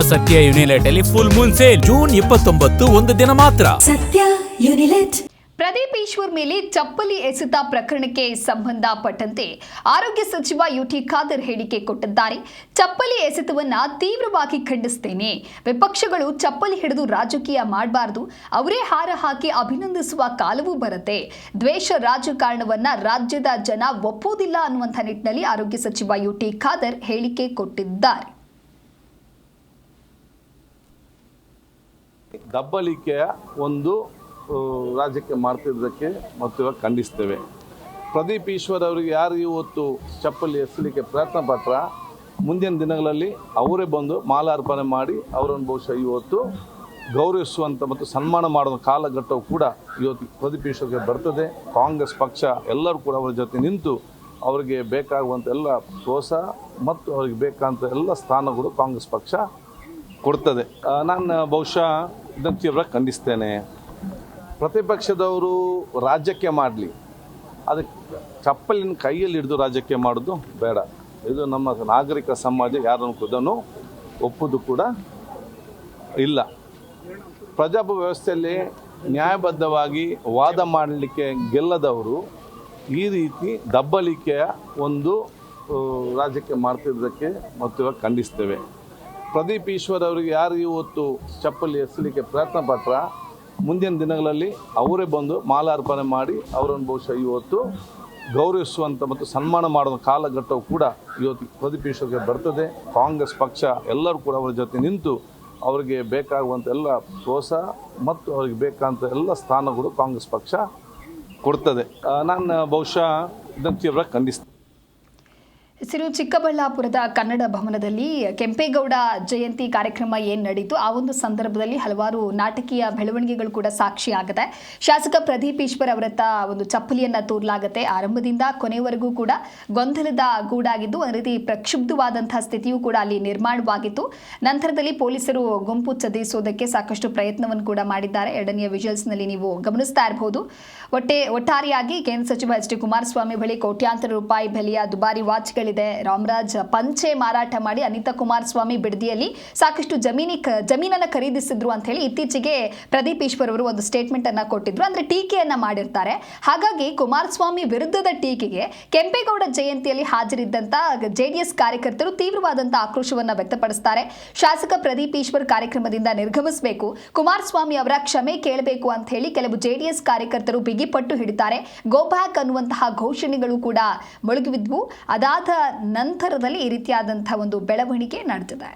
ಸತ್ಯ ಯುನಿಲೆಟ್ ಅಲ್ಲಿ full Moon sale June 29 ಒಂದು ದಿನ ಮಾತ್ರ. ಸತ್ಯ ಯುನಿಲೆಟ್. ಪ್ರದೀಪ್ ಈಶ್ವರ್ ಮೇಲೆ ಚಪ್ಪಲಿ ಎಸೆತ ಪ್ರಕರಣಕ್ಕೆ ಸಂಬಂಧಪಟ್ಟಂತೆ ಆರೋಗ್ಯ ಸಚಿವ ಯುಟಿ ಖಾದರ್ ಹೇಳಿಕೆ ಕೊಟ್ಟಿದ್ದಾರೆ. ಚಪ್ಪಲಿ ಎಸೆತವನ್ನ ತೀವ್ರವಾಗಿ ಖಂಡಿಸುತ್ತೇನೆ. ವಿಪಕ್ಷಗಳು ಚಪ್ಪಲಿ ಹಿಡಿದು ರಾಜಕೀಯ ಮಾಡಬಾರದು. ಅವರೇ ಹಾರ ಹಾಕಿ ಅಭಿನಂದಿಸುವ ಕಾಲವೂ ಬರುತ್ತೆ. ದ್ವೇಷ ರಾಜಕಾರಣವನ್ನ ರಾಜ್ಯದ ಜನ ಒಪ್ಪುವುದಿಲ್ಲ ಅನ್ನುವಂಥ ನಿಟ್ಟಿನಲ್ಲಿ ಆರೋಗ್ಯ ಸಚಿವ ಯುಟಿ ಖಾದರ್ ಹೇಳಿಕೆ ಕೊಟ್ಟಿದ್ದಾರೆ. ದಬ್ಬಲಿಕೆಯ ಒಂದು ರಾಜ್ಯಕ್ಕೆ ಮಾಡ್ತಿದ್ದಕ್ಕೆ ಮತ್ತು ಇವಾಗ ಖಂಡಿಸ್ತೇವೆ. ಪ್ರದೀಪ್ ಈಶ್ವರ್ ಅವರಿಗೆ ಯಾರು ಇವತ್ತು ಚಪ್ಪಲಿ ಎಸಲಿಕ್ಕೆ ಪ್ರಯತ್ನ ಪಟ್ರ ಮುಂದಿನ ದಿನಗಳಲ್ಲಿ ಅವರೇ ಬಂದು ಮಾಲಾರ್ಪಣೆ ಮಾಡಿ ಅವರನ್ನು ಬಹುಶಃ ಇವತ್ತು ಗೌರವಿಸುವಂಥ ಮತ್ತು ಸನ್ಮಾನ ಮಾಡುವ ಕಾಲಘಟ್ಟವು ಕೂಡ ಇವತ್ತು ಪ್ರದೀಪ್ ಈಶ್ವರ್ಗೆ ಬರ್ತದೆ. ಕಾಂಗ್ರೆಸ್ ಪಕ್ಷ ಎಲ್ಲರೂ ಕೂಡ ಅವರ ಜೊತೆ ನಿಂತು ಅವರಿಗೆ ಬೇಕಾಗುವಂಥ ಎಲ್ಲ ಪ್ರೋತ್ಸಾಹ ಮತ್ತು ಅವರಿಗೆ ಬೇಕಾದಂಥ ಎಲ್ಲ ಸ್ಥಾನಗಳು ಕಾಂಗ್ರೆಸ್ ಪಕ್ಷ ಕೊಡ್ತದೆ. ನಾನು ಬಹುಶಃ ಇದನ್ನು ತೀವ್ರವಾಗಿ ಖಂಡಿಸ್ತೇನೆ. ಪ್ರತಿಪಕ್ಷದವರು ರಾಜ್ಯಕ್ಕೆ ಮಾಡಲಿ, ಅದಕ್ಕೆ ಚಪ್ಪಲಿನ ಕೈಯಲ್ಲಿ ಹಿಡಿದು ರಾಜ್ಯಕ್ಕೆ ಮಾಡೋದು ಬೇಡ. ಇದು ನಮ್ಮ ನಾಗರಿಕ ಸಮಾಜ ಯಾರನ್ನು ಕೂಡ ಒಪ್ಪುದು ಕೂಡ ಇಲ್ಲ. ಪ್ರಜಾಪ್ರಭುತ್ವ ವ್ಯವಸ್ಥೆಯಲ್ಲಿ ನ್ಯಾಯಬದ್ಧವಾಗಿ ವಾದ ಮಾಡಲಿಕ್ಕೆ ಗೆಲ್ಲದವರು ಈ ರೀತಿ ದಬ್ಬಲಿಕೆಯ ಒಂದು ರಾಜ್ಯಕ್ಕೆ ಮಾಡ್ತಿದ್ದಕ್ಕೆ ಮತ್ತು ಇವಾಗ ಖಂಡಿಸ್ತೇವೆ. ಪ್ರದೀಪ್ ಈಶ್ವರ್ ಅವರಿಗೆ ಯಾರು ಇವತ್ತು ಚಪ್ಪಲಿ ಎಸಲಿಕ್ಕೆ ಪ್ರಯತ್ನ ಪಟ್ರ ಮುಂದಿನ ದಿನಗಳಲ್ಲಿ ಅವರೇ ಬಂದು ಮಾಲಾರ್ಪಣೆ ಮಾಡಿ ಅವರನ್ನು ಬಹುಶಃ ಇವತ್ತು ಗೌರವಿಸುವಂಥ ಮತ್ತು ಸನ್ಮಾನ ಮಾಡುವ ಕಾಲಘಟ್ಟವು ಕೂಡ ಇವತ್ತು ಪ್ರದೀಪ್ ಈಶ್ವರ್ಗೆ ಬರ್ತದೆ. ಕಾಂಗ್ರೆಸ್ ಪಕ್ಷ ಎಲ್ಲರೂ ಕೂಡ ಅವರ ಜೊತೆ ನಿಂತು ಅವರಿಗೆ ಬೇಕಾಗುವಂಥ ಎಲ್ಲ ಪ್ರೋತ್ಸಾಹ ಮತ್ತು ಅವರಿಗೆ ಬೇಕಾದಂಥ ಎಲ್ಲ ಸ್ಥಾನಗಳು ಕಾಂಗ್ರೆಸ್ ಪಕ್ಷ ಕೊಡ್ತದೆ. ನಾನು ಬಹುಶಃ ಇದನ್ನು ತೀವ್ರವಾಗಿ ಖಂಡಿಸ್ತೇನೆ. ಚಿಕ್ಕಬಳ್ಳಾಪುರದ ಕನ್ನಡ ಭವನದಲ್ಲಿ ಕೆಂಪೇಗೌಡ ಜಯಂತಿ ಕಾರ್ಯಕ್ರಮ ಏನು ನಡೀತು ಆ ಒಂದು ಸಂದರ್ಭದಲ್ಲಿ ಹಲವಾರು ನಾಟಕೀಯ ಬೆಳವಣಿಗೆಗಳು ಕೂಡ ಸಾಕ್ಷಿಯಾಗುತ್ತೆ. ಶಾಸಕ ಪ್ರದೀಪ್ ಈಶ್ವರ್ ಅವರತ್ತ ಒಂದು ಚಪ್ಪಲಿಯನ್ನು ತೂರಲಾಗುತ್ತೆ. ಆರಂಭದಿಂದ ಕೊನೆವರೆಗೂ ಕೂಡ ಗೊಂದಲದ ಗೂಡಾಗಿದ್ದು ಒಂದು ರೀತಿ ಪ್ರಕ್ಷುಬ್ಧವಾದಂತಹ ಸ್ಥಿತಿಯೂ ಕೂಡ ಅಲ್ಲಿ ನಿರ್ಮಾಣವಾಗಿತ್ತು. ನಂತರದಲ್ಲಿ ಪೊಲೀಸರು ಗುಂಪು ಚದುರಿಸೋದಕ್ಕೆ ಸಾಕಷ್ಟು ಪ್ರಯತ್ನವನ್ನು ಕೂಡ ಮಾಡಿದ್ದಾರೆ. ಎರಡನೆಯ ವಿಜುವಲ್ಸ್ನಲ್ಲಿ ನೀವು ಗಮನಿಸ್ತಾ ಇರಬಹುದು. ಒಟ್ಟಾರೆಯಾಗಿ ಕೇಂದ್ರ ಸಚಿವ ಎಚ್ ಡಿ ಕುಮಾರಸ್ವಾಮಿ ಬಳಿ ಕೋಟ್ಯಾಂತರ ರೂಪಾಯಿ ಬೆಲೆಯ ದುಬಾರಿ ವಾಚ್ಗಳಿದೆ. ರಾಮರಾಜ್ ಪಂಚೆ ಮಾರಾಟ ಮಾಡಿ ಅನಿತಾ ಕುಮಾರಸ್ವಾಮಿ ಬಿಡದಿಯಲ್ಲಿ ಸಾಕಷ್ಟು ಜಮೀನನ್ನ ಖರೀದಿಸಿದ್ರು ಅಂತ ಹೇಳಿ ಇತ್ತೀಚೆಗೆ ಪ್ರದೀಪ್ ಈಶ್ವರ್ ಅವರು ಒಂದು ಸ್ಟೇಟ್ಮೆಂಟ್ ಅನ್ನ ಕೊಟ್ಟಿದ್ರು. ಅಂದ್ರೆ ಟೀಕೆಯನ್ನ ಮಾಡಿರ್ತಾರೆ. ಹಾಗಾಗಿ ಕುಮಾರಸ್ವಾಮಿ ವಿರುದ್ಧದ ಟೀಕೆಗೆ ಕೆಂಪೇಗೌಡ ಜಯಂತಿಯಲ್ಲಿ ಹಾಜರಿದ್ದಂತ ಜೆಡಿಎಸ್ ಕಾರ್ಯಕರ್ತರು ತೀವ್ರವಾದಂತ ಆಕ್ರೋಶವನ್ನ ವ್ಯಕ್ತಪಡಿಸುತ್ತಾರೆ. ಶಾಸಕ ಪ್ರದೀಪ್ ಈಶ್ವರ್ ಕಾರ್ಯಕ್ರಮದಿಂದ ನಿರ್ಗಮಿಸಬೇಕು, ಕುಮಾರಸ್ವಾಮಿ ಅವರ ಕ್ಷಮೆ ಕೇಳಬೇಕು ಅಂತ ಹೇಳಿ ಕೆಲವು ಜೆಡಿಎಸ್ ಕಾರ್ಯಕರ್ತರು ಬಿಗಿಪಟ್ಟು ಹಿಡಿತಾರೆ. ಗೋ ಬ್ಯಾಕ್ ಅನ್ನುವಂತಹ ಘೋಷಣೆಗಳು ಕೂಡ ಮೊಳಗಿಬಿದ್ವು. ಅದಾದ ನಂತರದಲ್ಲಿ ಈ ರೀತಿಯಾದಂತಹ ಒಂದು ಬೆಳವಣಿಗೆ ನಡೆದಿದೆ.